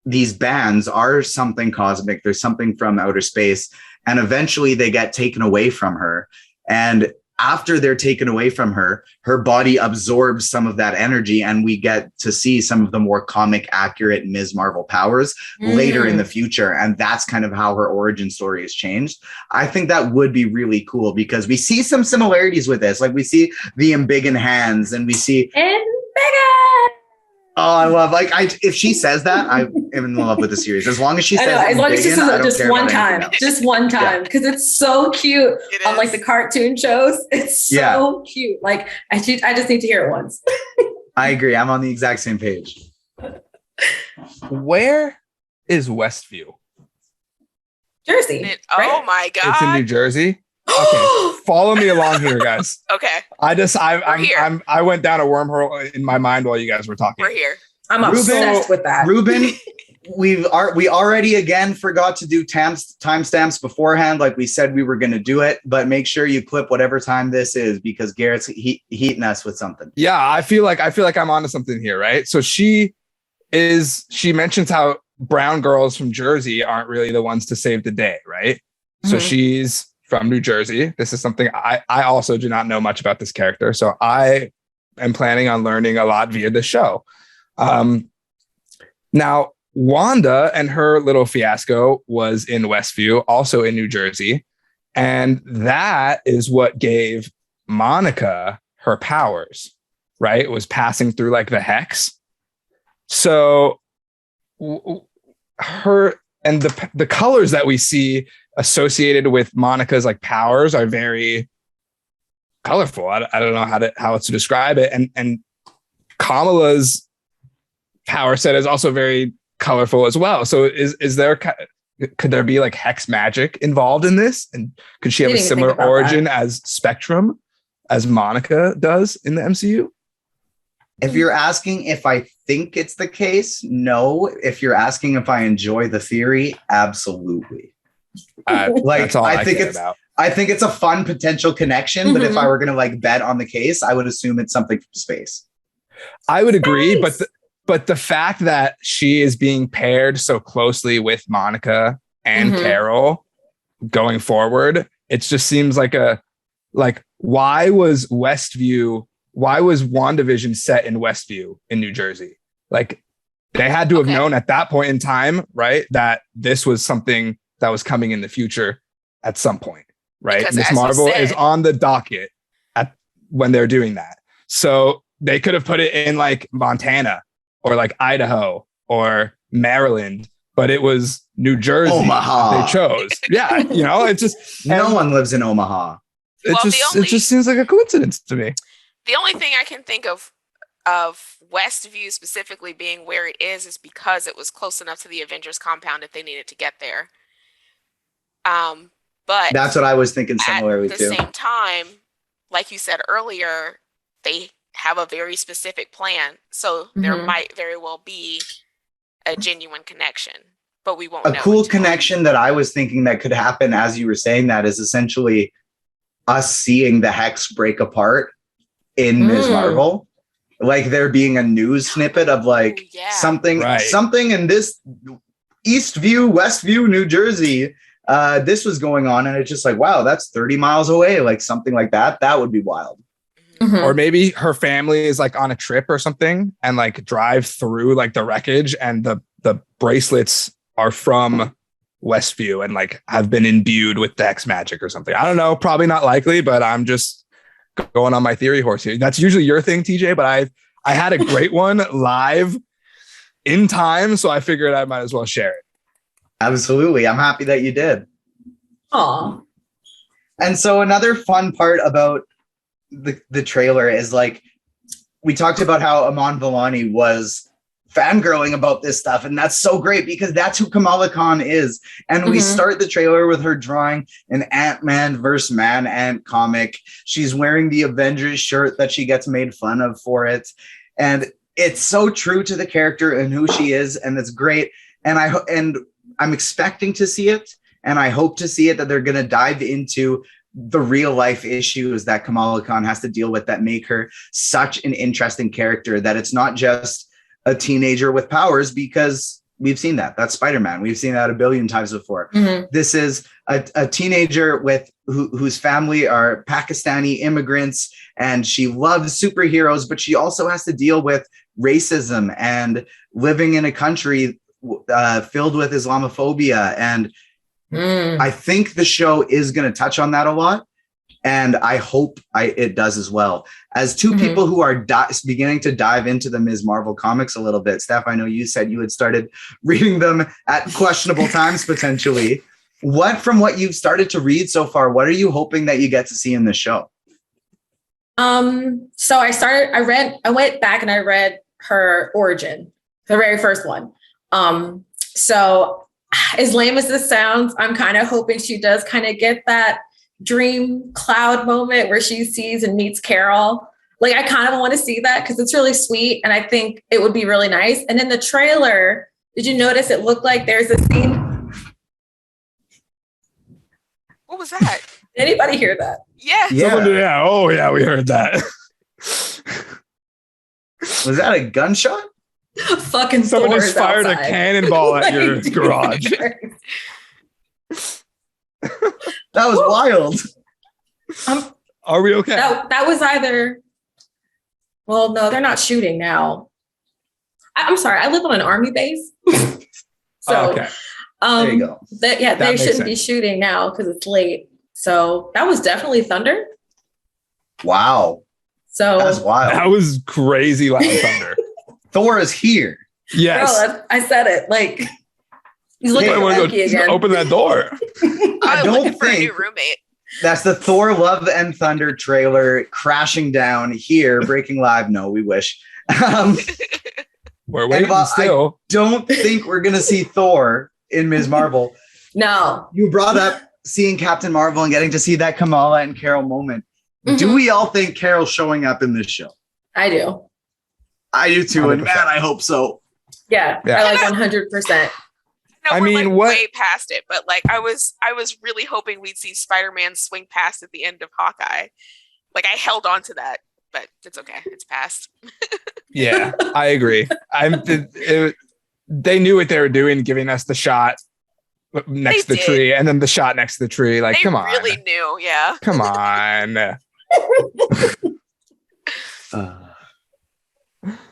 Speaker 1: these bands are something cosmic, there's something from outer space, and eventually they get taken away from her. And after they're taken away from her, her body absorbs some of that energy, and we get to see some of the more comic accurate Ms. Marvel powers later in the future. And that's kind of how her origin story has changed. I think that would be really cool because we see some similarities with this. Like we see the embiggen hands, and we see
Speaker 3: Embiggen!
Speaker 1: Oh, I love if she says that, I'm in love with the series. As long as she says
Speaker 3: as long as she says it just one time, because it's so cute on like the cartoon shows. It's so cute. Like I just need to hear it once.
Speaker 1: I agree. I'm on the exact same page.
Speaker 2: Where is Westview?
Speaker 3: Jersey.
Speaker 4: Right? Oh my God.
Speaker 2: It's in New Jersey. Okay, follow me along here, guys.
Speaker 4: Okay.
Speaker 2: I went down a wormhole in my mind while you guys were talking.
Speaker 4: We're here.
Speaker 3: I'm obsessed with that.
Speaker 1: Ruben, we already again forgot to do timestamps beforehand, like we said we were going to do it. But make sure you clip whatever time this is because Garrett's heating us with something.
Speaker 2: Yeah, I feel like I'm onto something here, right? So she mentions how brown girls from Jersey aren't really the ones to save the day, right? Mm-hmm. So she's from New Jersey. This is something I also do not know much about this character. So I am planning on learning a lot via the show. Now, Wanda and her little fiasco was in Westview, also in New Jersey. And that is what gave Monica her powers, right? It was passing through like the hex. So her and the colors that we see associated with Monica's like powers are very colorful. I don't know how else to describe it. And Kamala's power set is also very colorful as well. So could there be like hex magic involved in this? And could she have a similar origin as Spectrum, as Monica does in the MCU?
Speaker 1: If you're asking if I think it's the case, no. If you're asking if I enjoy the theory, absolutely.
Speaker 2: That's all
Speaker 1: I think it's a fun potential connection, but if I were going to like bet on the case, I would assume it's something from space.
Speaker 2: I would agree, but the fact that she is being paired so closely with Monica and Carol going forward, it just seems like why was WandaVision set in Westview in New Jersey? Like they had to have known at that point in time, right, that this was something that was coming in the future at some point, right? Ms. Marvel is on the docket when they're doing that. So they could have put it in like Montana or like Idaho or Maryland, but it was New Jersey.
Speaker 1: Omaha.
Speaker 2: They chose. Yeah, it's just
Speaker 1: no one lives in Omaha.
Speaker 2: It just seems like a coincidence to me.
Speaker 4: The only thing I can think of Westview specifically being where it is because it was close enough to the Avengers compound if they needed to get there. But
Speaker 1: that's what I was thinking similarly
Speaker 4: too. At the same time, like you said earlier, they have a very specific plan. So there might very well be a genuine connection, but we won't know.
Speaker 1: A cool connection that I was thinking that could happen as you were saying that is essentially us seeing the hex break apart in Ms. Marvel. Like there being a news snippet of like something in this Eastview, Westview, New Jersey. This was going on, and it's just like, wow, that's 30 miles away, like something like that. That would be wild.
Speaker 2: Or maybe her family is like on a trip or something and like drive through like the wreckage, and the bracelets are from Westview and like have been imbued with the hex magic or something. I don't know, probably not likely, but I'm just going on my theory horse here. That's usually your thing, TJ, but I had a great one live in time, so I figured I might as well share it.
Speaker 1: Absolutely. I'm happy that you did.
Speaker 3: Aw.
Speaker 1: And so another fun part about the trailer is like, we talked about how Aman Vellani was fangirling about this stuff. And that's so great because that's who Kamala Khan is. And we start the trailer with her drawing an Ant-Man versus Man-Ant comic. She's wearing the Avengers shirt that she gets made fun of for it. And it's so true to the character and who she is. And it's great. and I'm expecting to see it, and I hope to see it, that they're going to dive into the real life issues that Kamala Khan has to deal with that make her such an interesting character, that it's not just a teenager with powers, because we've seen that. That's Spider-Man. We've seen that a billion times before. This is a teenager with whose family are Pakistani immigrants, and she loves superheroes, but she also has to deal with racism and living in a country filled with Islamophobia. And I think the show is going to touch on that a lot. And I hope it does as well. As two people who are beginning to dive into the Ms. Marvel comics a little bit, Steph, I know you said you had started reading them at questionable times potentially. From what you've started to read so far, what are you hoping that you get to see in the show?
Speaker 3: So I went back and I read her origin, the very first one. So as lame as this sounds, I'm kind of hoping she does kind of get that dream cloud moment where she sees and meets Carol. Like, I kind of want to see that because it's really sweet, and I think it would be really nice. And in the trailer, did you notice it looked like there's a scene?
Speaker 4: What was that?
Speaker 3: Did anybody hear that?
Speaker 4: Yeah.
Speaker 2: Yeah. Oh, yeah, we heard that.
Speaker 1: Was that a gunshot?
Speaker 3: Fucking
Speaker 2: someone
Speaker 3: Thor
Speaker 2: just
Speaker 3: is
Speaker 2: fired
Speaker 3: outside.
Speaker 2: a cannonball at your garage.
Speaker 1: That was wild.
Speaker 2: Are we okay?
Speaker 3: That was either. Well, no, they're not shooting now. I'm sorry. I live on an army base, so
Speaker 2: okay.
Speaker 1: There you go.
Speaker 3: They shouldn't be shooting now because it's late. So that was definitely thunder.
Speaker 1: Wow.
Speaker 3: So
Speaker 1: that was wild.
Speaker 2: That was crazy loud thunder.
Speaker 1: Thor is here.
Speaker 2: Yes.
Speaker 3: Bro, I said it. Like, he's looking at Loki again.
Speaker 2: Open that door.
Speaker 1: I don't
Speaker 4: looking for a
Speaker 1: think
Speaker 4: new roommate.
Speaker 1: That's the Thor Love and Thunder trailer crashing down here, breaking live. No, we wish.
Speaker 2: We're waiting still.
Speaker 1: I don't think we're going to see Thor in Ms. Marvel.
Speaker 3: No.
Speaker 1: You brought up seeing Captain Marvel and getting to see that Kamala and Carol moment. Do we all think Carol's showing up in this show?
Speaker 3: I do.
Speaker 1: I do too. 100%. And man, I hope so.
Speaker 3: Yeah. I like 100%.
Speaker 4: No, we're way past it, but like I was really hoping we'd see Spider-Man swing past at the end of Hawkeye. Like, I held on to that, but it's okay. It's past.
Speaker 2: Yeah, I agree. They knew what they were doing, giving us the shot next to the tree, and then the shot next to the tree. Like, come on.
Speaker 4: They really knew, yeah.
Speaker 2: Come on.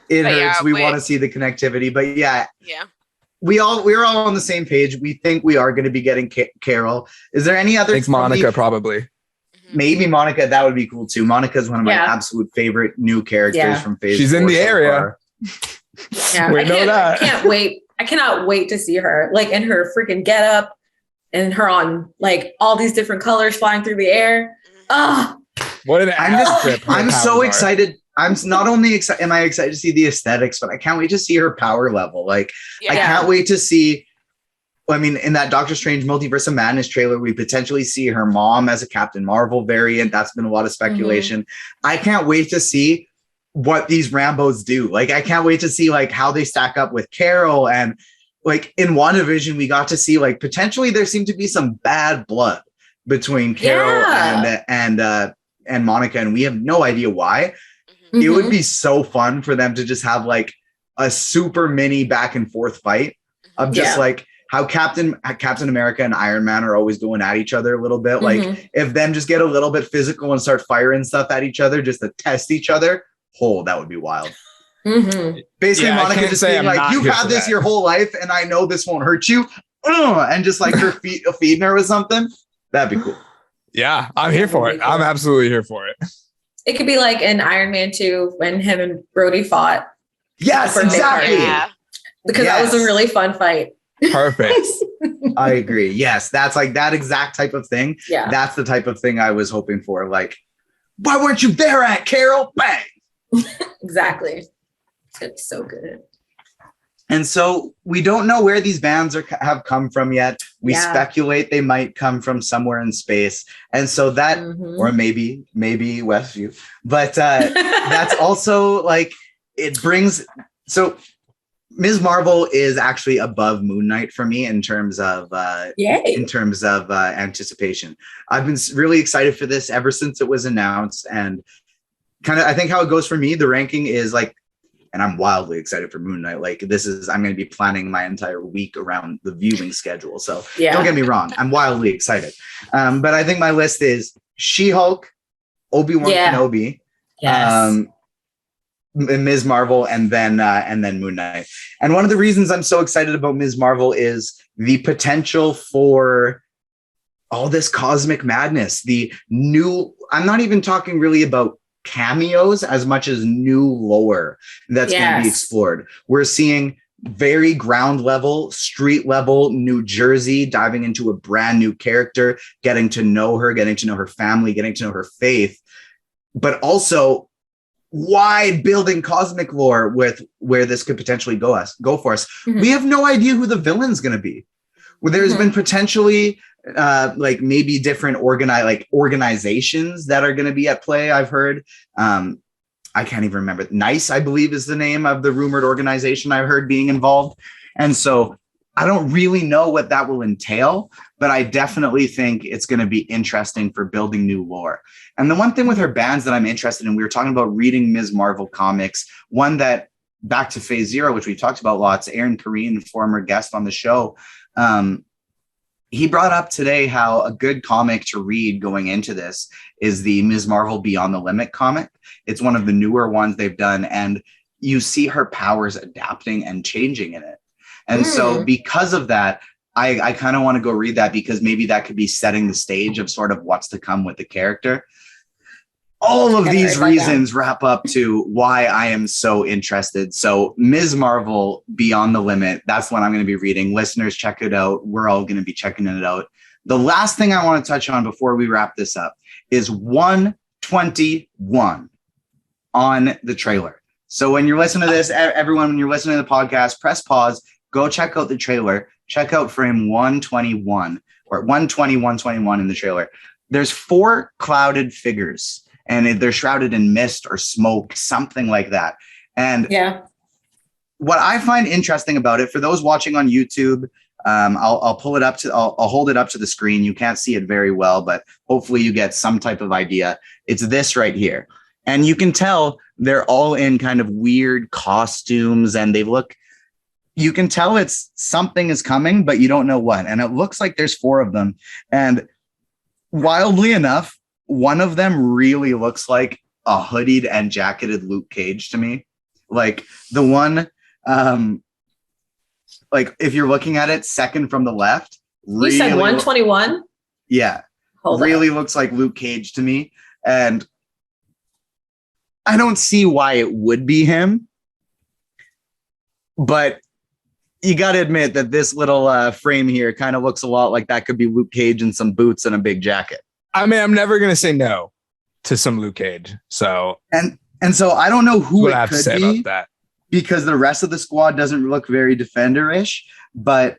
Speaker 1: It hurts. We want to see the connectivity, but yeah. We're all on the same page. We think we are going to be getting Carol. Is there any other?
Speaker 2: I think Monica probably.
Speaker 1: Maybe Monica. That would be cool too. Monica is one of my absolute favorite new characters from Phase 4.
Speaker 2: She's in the area.
Speaker 3: Yeah,
Speaker 2: we know that.
Speaker 3: I can't wait. I cannot wait to see her, like, in her freaking getup, and her on like all these different colors flying through the air.
Speaker 2: What an trip!
Speaker 1: I'm so excited. I'm not only excited, am I excited to see the aesthetics, but I can't wait to see her power level. Like, I can't wait to see. I mean, in that Doctor Strange Multiverse of Madness trailer, we potentially see her mom as a Captain Marvel variant. That's been a lot of speculation. I can't wait to see what these Rambos do. Like, I can't wait to see like how they stack up with Carol. And like in WandaVision, we got to see like potentially there seemed to be some bad blood between Carol and Monica, and we have no idea why. It would be so fun for them to just have like a super mini back and forth fight of just like how Captain America and Iron Man are always going at each other a little bit. Like, if them just get a little bit physical and start firing stuff at each other just to test each other, that would be wild. Basically, Monica just saying like, you've had this your whole life and I know this won't hurt you. And just like her feeding her with something. That'd be cool. Yeah,
Speaker 2: I'm here for it. I'm absolutely here for it.
Speaker 3: It could be like in Iron Man 2 when him and Brody fought.
Speaker 1: Yes, exactly.
Speaker 3: Yeah. Because that was a really fun fight.
Speaker 2: Perfect.
Speaker 1: I agree. Yes, that's like that exact type of thing.
Speaker 3: Yeah.
Speaker 1: That's the type of thing I was hoping for. Like, why weren't you there at Carol? Bang.
Speaker 3: Exactly. It's so good.
Speaker 1: And so we don't know where these bands have come from yet. We speculate they might come from somewhere in space. And so that, or maybe Westview, but that's also like, it brings, so Ms. Marvel is actually above Moon Knight for me in terms of anticipation. I've been really excited for this ever since it was announced, and kind of I think how it goes for me, the ranking is like, and I'm wildly excited for Moon Knight. Like I'm going to be planning my entire week around the viewing schedule. So don't get me wrong, I'm wildly excited. But I think my list is She-Hulk, Obi-Wan Kenobi, Ms. Marvel, and then Moon Knight. And one of the reasons I'm so excited about Ms. Marvel is the potential for all this cosmic madness. I'm not even talking really about cameos as much as new lore that's going to be explored. We're seeing very ground level, street level New Jersey diving into a brand new character, getting to know her family, getting to know her faith, but also wide building cosmic lore with where this could potentially go for us. Mm-hmm. We have no idea who the villain's going to be. There's been potentially like maybe different organizations that are going to be at play. I've heard, I can't even remember. NICE, I believe, is the name of the rumored organization I heard being involved. And so I don't really know what that will entail, but I definitely think it's going to be interesting for building new lore. And the one thing with her bands that I'm interested in, we were talking about reading Ms. Marvel comics, one that back to Phase Zero, which we talked about lots, Aaron Kareen, former guest on the show, he brought up today how a good comic to read going into this is the Ms. Marvel Beyond the Limit comic. It's one of the newer ones they've done, and you see her powers adapting and changing in it. And so because of that, I kind of want to go read that, because maybe that could be setting the stage of sort of what's to come with the character. All of these reasons wrap up to why I am so interested. So Ms. Marvel Beyond the Limit, that's what I'm going to be reading. Listeners, check it out. We're all going to be checking it out. The last thing I want to touch on before we wrap this up is 121 on the trailer. So when you're listening to this, everyone, when you're listening to the podcast, press pause, go check out the trailer, check out frame 121 or 120, 121 in the trailer. There's 4 clouded figures, and they're shrouded in mist or smoke, something like that. And what I find interesting about it, for those watching on YouTube, I'll pull it up I'll hold it up to the screen. You can't see it very well, but hopefully you get some type of idea. It's this right here. And you can tell they're all in kind of weird costumes, and you can tell it's something is coming, but you don't know what. And it looks like there's 4 of them. And wildly enough, one of them really looks like a hoodied and jacketed Luke Cage to me. Like the one, like if you're looking at it second from the left,
Speaker 3: you said 121?
Speaker 1: Yeah. Really looks like Luke Cage to me. And I don't see why it would be him, but you got to admit that this little frame here kind of looks a lot like that could be Luke Cage in some boots and a big jacket.
Speaker 2: I mean, I'm never going to say no to some Luke Cage. So,
Speaker 1: and so I don't know who it
Speaker 2: I have
Speaker 1: could
Speaker 2: to say
Speaker 1: be
Speaker 2: about that,
Speaker 1: because the rest of the squad doesn't look very Defender-ish, but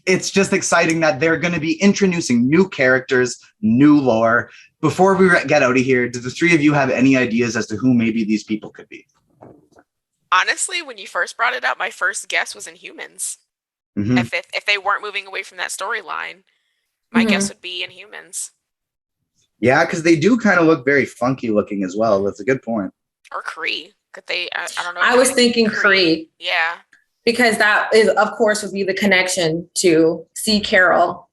Speaker 1: it's just exciting that they're going to be introducing new characters, new lore. Before we get out of here, do the 3 of you have any ideas as to who maybe these people could be?
Speaker 4: Honestly, when you first brought it up, my first guess was Inhumans.
Speaker 1: Mm-hmm.
Speaker 4: If they weren't moving away from that storyline, my guess would be Inhumans.
Speaker 1: Yeah, because they do kind of look very funky looking as well. That's a good point.
Speaker 4: Or Kree. Could they? I don't know.
Speaker 3: I was thinking Kree.
Speaker 4: Yeah.
Speaker 3: Because that is, of course, would be the connection to C. Carol.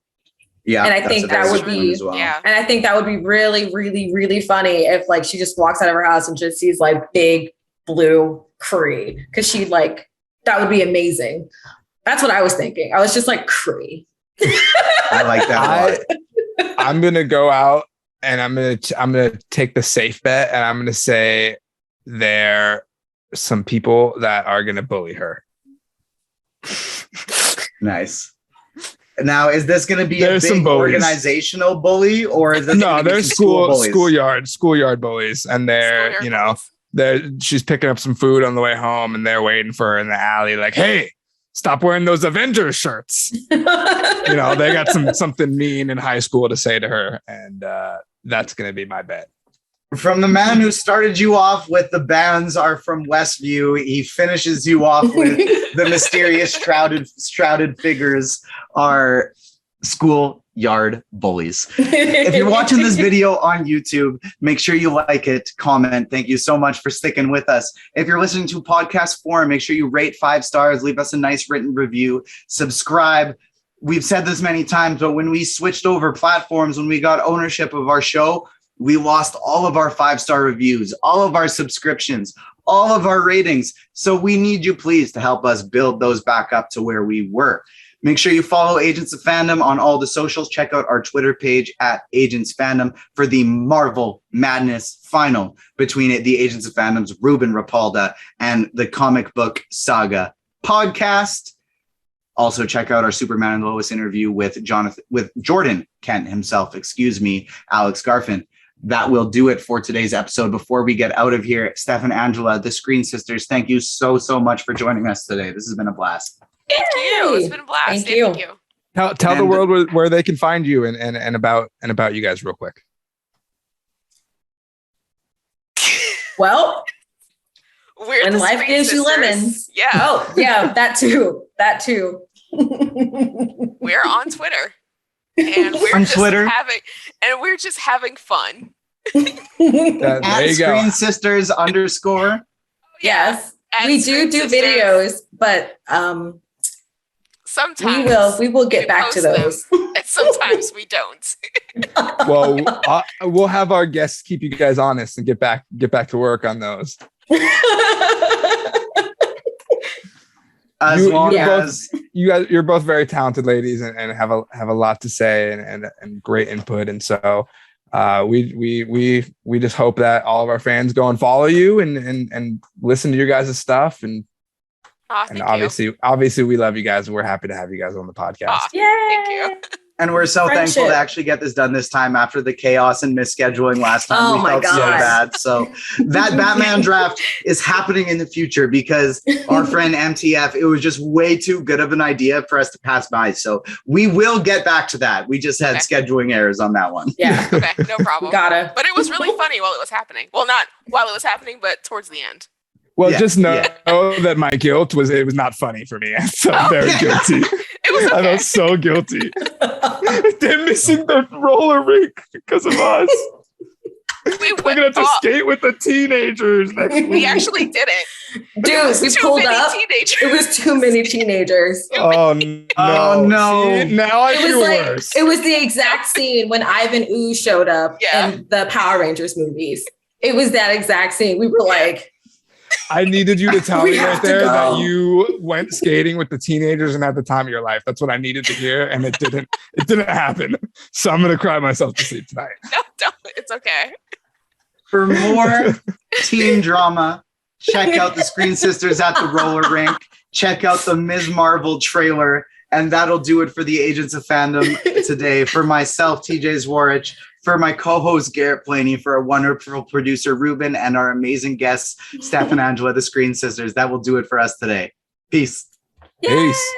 Speaker 1: Yeah.
Speaker 3: And I think that would be, and I think that would be really, really, really funny if like she just walks out of her house and just sees like big blue Kree. Because she'd like, that would be amazing. That's what I was thinking. I was just like, Kree.
Speaker 1: I like that a
Speaker 2: lot. I'm going to go out and I'm going to take the safe bet, and I'm going to say there are some people that are going to bully her.
Speaker 1: Nice. Now, is this going to be a big organizational bully, or is this
Speaker 2: there's schoolyard bullies, and she's picking up some food on the way home, and they're waiting for her in the alley, like, hey, stop wearing those Avengers shirts. They got something mean in high school to say to her, and that's going to be my bet.
Speaker 1: From the man who started you off with the bands are from Westview, he finishes you off with the mysterious shrouded figures are schoolyard bullies. If you're watching this video on YouTube, make sure you like it, comment. Thank you so much for sticking with us. If you're listening to podcast form, make sure you rate 5 stars, leave us a nice written review, subscribe. We've said this many times, but when we switched over platforms, when we got ownership of our show, we lost all of our 5-star reviews, all of our subscriptions, all of our ratings. So we need you, please, to help us build those back up to where we were. Make sure you follow Agents of Fandom on all the socials. Check out our Twitter page at Agents Fandom for the Marvel Madness final between the Agents of Fandom's Ruben Rapalda and the Comic Book Saga podcast. Also, check out our Superman and Lois interview with Jordan Kent himself, Alex Garfin. That will do it for today's episode. Before we get out of here, Steph and Angela, the Screen Sisters, thank you so much for joining us today. This has been a blast.
Speaker 4: Thank you. It's been a blast.
Speaker 3: Thank you.
Speaker 2: Tell the world where they can find you and about you guys real quick.
Speaker 3: Well,
Speaker 4: We're
Speaker 3: when
Speaker 4: the
Speaker 3: life
Speaker 4: Screen
Speaker 3: gives you
Speaker 4: Sisters.
Speaker 3: lemons.
Speaker 4: Yeah.
Speaker 3: Oh, yeah, that too.
Speaker 4: We're on Twitter. And we're just having fun.
Speaker 2: There
Speaker 1: At
Speaker 2: you go.
Speaker 1: Screen Sisters _
Speaker 3: Yes,
Speaker 4: At
Speaker 3: we
Speaker 4: Screen
Speaker 3: do
Speaker 4: Sisters.
Speaker 3: videos, but
Speaker 4: Sometimes
Speaker 3: we will get
Speaker 4: we
Speaker 3: back to
Speaker 4: post them,
Speaker 3: those.
Speaker 4: and sometimes we don't.
Speaker 2: Well, we'll have our guests keep you guys honest and get back to work on those.
Speaker 1: As long as
Speaker 2: You're both very talented ladies and have a lot to say and great input. And so we just hope that all of our fans go and follow you and listen to your guys' stuff. And obviously we love you guys and we're happy to have you guys on the podcast.
Speaker 3: Yay!
Speaker 4: Thank you.
Speaker 1: And we're so
Speaker 3: Friendship.
Speaker 1: thankful to actually get this done this time after the chaos and misscheduling last time.
Speaker 3: Oh
Speaker 1: We
Speaker 3: my
Speaker 1: felt so
Speaker 3: God.
Speaker 1: bad. So that Batman draft is happening in the future because our friend MTF, it was just way too good of an idea for us to pass by. So we will get back to that. We just had scheduling errors on that one.
Speaker 3: Yeah,
Speaker 4: Okay, no problem.
Speaker 3: gotta.
Speaker 4: But it was really funny while it was happening. Well, not while it was happening, but towards the end.
Speaker 2: Well,
Speaker 1: Yeah,
Speaker 2: just know that my guilt was not funny for me. So I'm very guilty.
Speaker 4: It was
Speaker 2: I
Speaker 4: okay.
Speaker 2: felt so guilty. They're missing the roller rink because of us.
Speaker 4: We
Speaker 2: We're gonna have to skate with the teenagers next week.
Speaker 4: We actually did it.
Speaker 3: Dude, we
Speaker 4: Too
Speaker 3: pulled
Speaker 4: many
Speaker 3: up.
Speaker 4: teenagers.
Speaker 3: It was too many teenagers.
Speaker 2: Oh no!
Speaker 1: Oh, no.
Speaker 2: See, now I
Speaker 3: It
Speaker 2: feel
Speaker 3: was like
Speaker 2: worse.
Speaker 3: it was the exact scene when Ivan Ooze showed up
Speaker 4: Yeah.
Speaker 3: in the Power Rangers movies. It was that exact scene. We were like,
Speaker 2: I needed you to tell
Speaker 3: We
Speaker 2: me right
Speaker 3: have to
Speaker 2: there
Speaker 3: go.
Speaker 2: that you went skating with the teenagers and had the time of your life. That's what I needed to hear, and it didn't. It didn't happen. So I'm gonna cry myself to sleep tonight.
Speaker 4: No, don't. It's okay.
Speaker 1: For more teen drama, check out the Screen Sisters at the roller rink. Check out the Ms. Marvel trailer. And that'll do it for the Agents of Fandom today. For myself, TJ Zwarich, for my co-host, Garrett Planey, for our wonderful producer, Ruben, and our amazing guests, Steph and Angela, the Screen Sisters. That will do it for us today. Peace.
Speaker 3: Yay!
Speaker 2: Peace.